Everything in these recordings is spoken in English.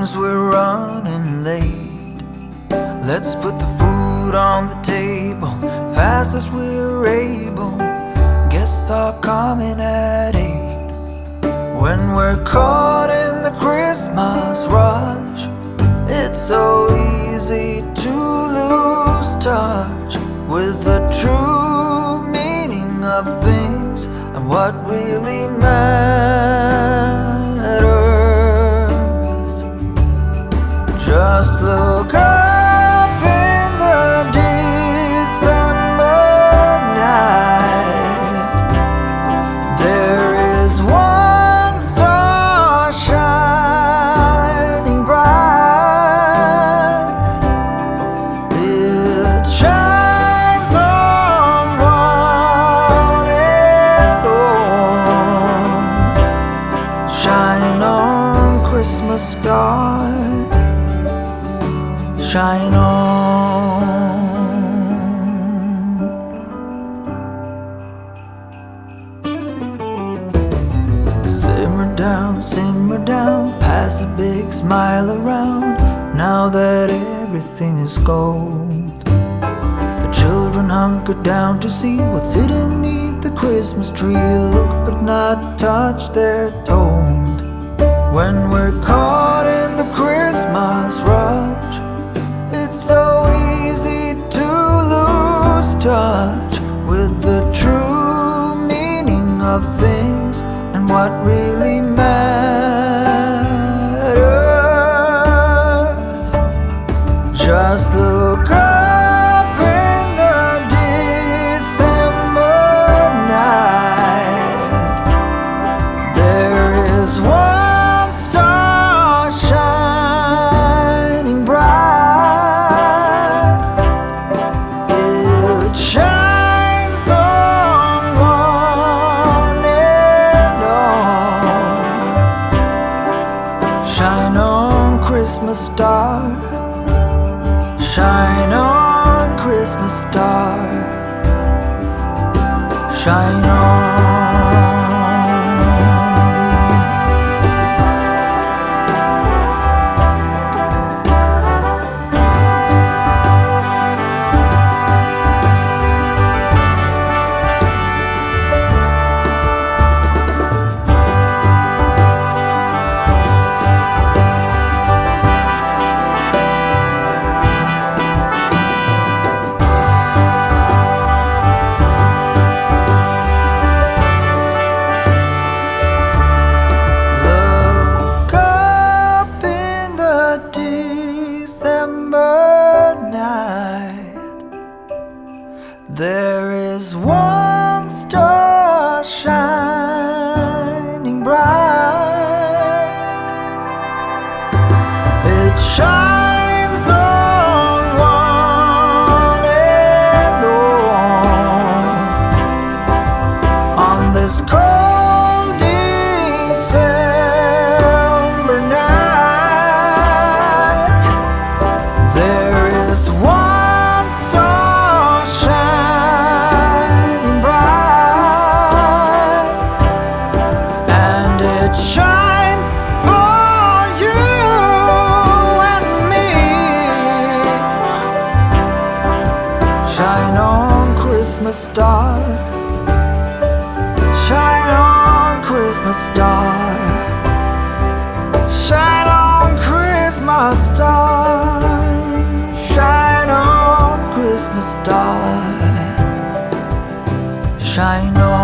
Seems we're running late. Let's put the food on the table fast as we're able. Guests are coming at 8. When we're caught in the Christmas rush, it's so easy to lose touch with the true meaning of things and what really matters. Just look up in the December night. There is one star shining bright. It shines on one and all. Shine on, Christmas star. Shine on. Simmer down, pass a big smile around. Now that everything is gold, the children hunker down to see what's hidden beneath the Christmas tree. Look but not touch, they're told. When we're caught in the Christmas rush, it's so easy to lose touch with the true meaning of things and what really matters. Just look up in the December night. There is one star shining bright. It shines on one and all. Shine on, Christmas star. Shine on, Christmas star. Shine on. There is one star shining bright. It shines on one and all. On this cold December night, there is one star shining bright, and it shines for you and me. Shine on, Christmas star. Shine on, Christmas star. Shine on, Christmas star. Shine on, Christmas star. Shine on.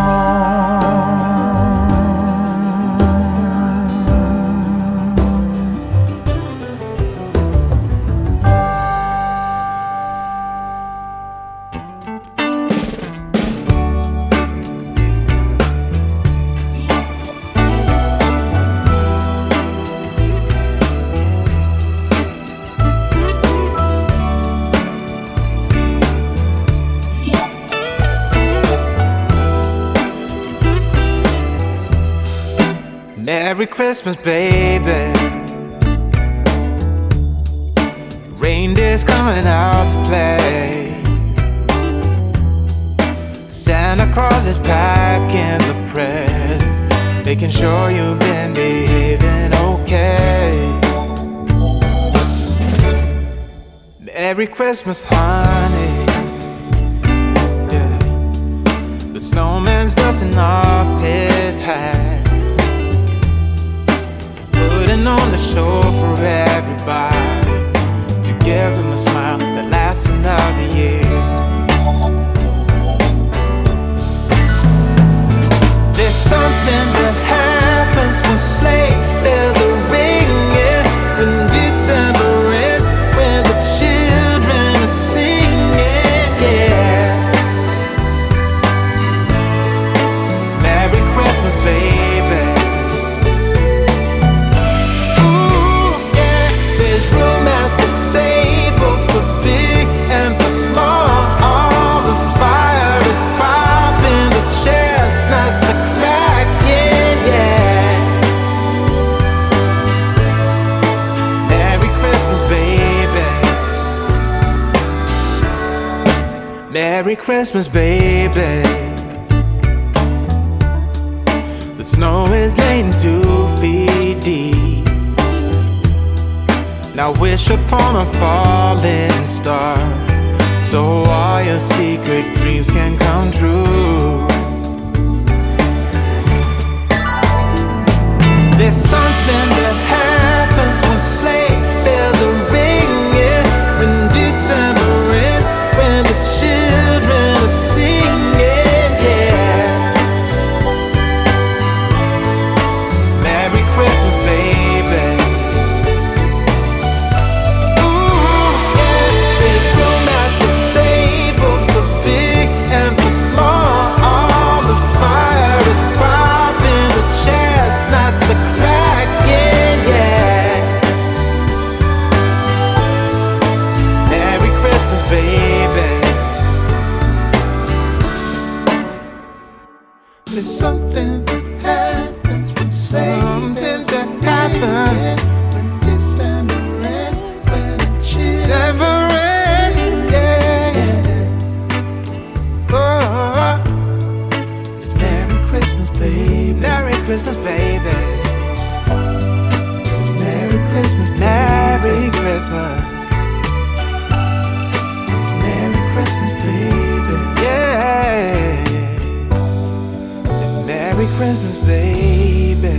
Merry Christmas, baby. Reindeer's coming out to play. Santa Claus is packing the presents, making sure you've been behaving okay. Merry Christmas, honey. Yeah. The snowman's dusting off his hat, putting on the show for everybody, to give them a smile that lasts another year. There's something that happens when sleigh bells are ringing, when December ends, when the children are singing, yeah. It's Merry Christmas, baby. Ooh, yeah. There's room at the table for big and for small. All the fire is popping, the chestnuts are cracking, yeah. Merry Christmas, baby. Merry Christmas, baby. The snow is laying 2 feet deep. Now wish upon a falling star, so all your secret dreams can come true. There's something that happens when sleigh bells are ringing, when December ends, when the children are singing, yeah. It's Merry Christmas, baby. Ooh, yeah. There's room at the table for big and for small. All the fire is popping, the chestnuts are cracking, yeah. Merry Christmas, baby. There's something that happens when something that happens when December ends, when December ends, yeah. Oh, it's Merry Christmas, baby. Merry Christmas, baby. It's Merry Christmas, Merry Christmas. It's Merry Christmas, baby. Yeah. It's Merry Christmas, baby.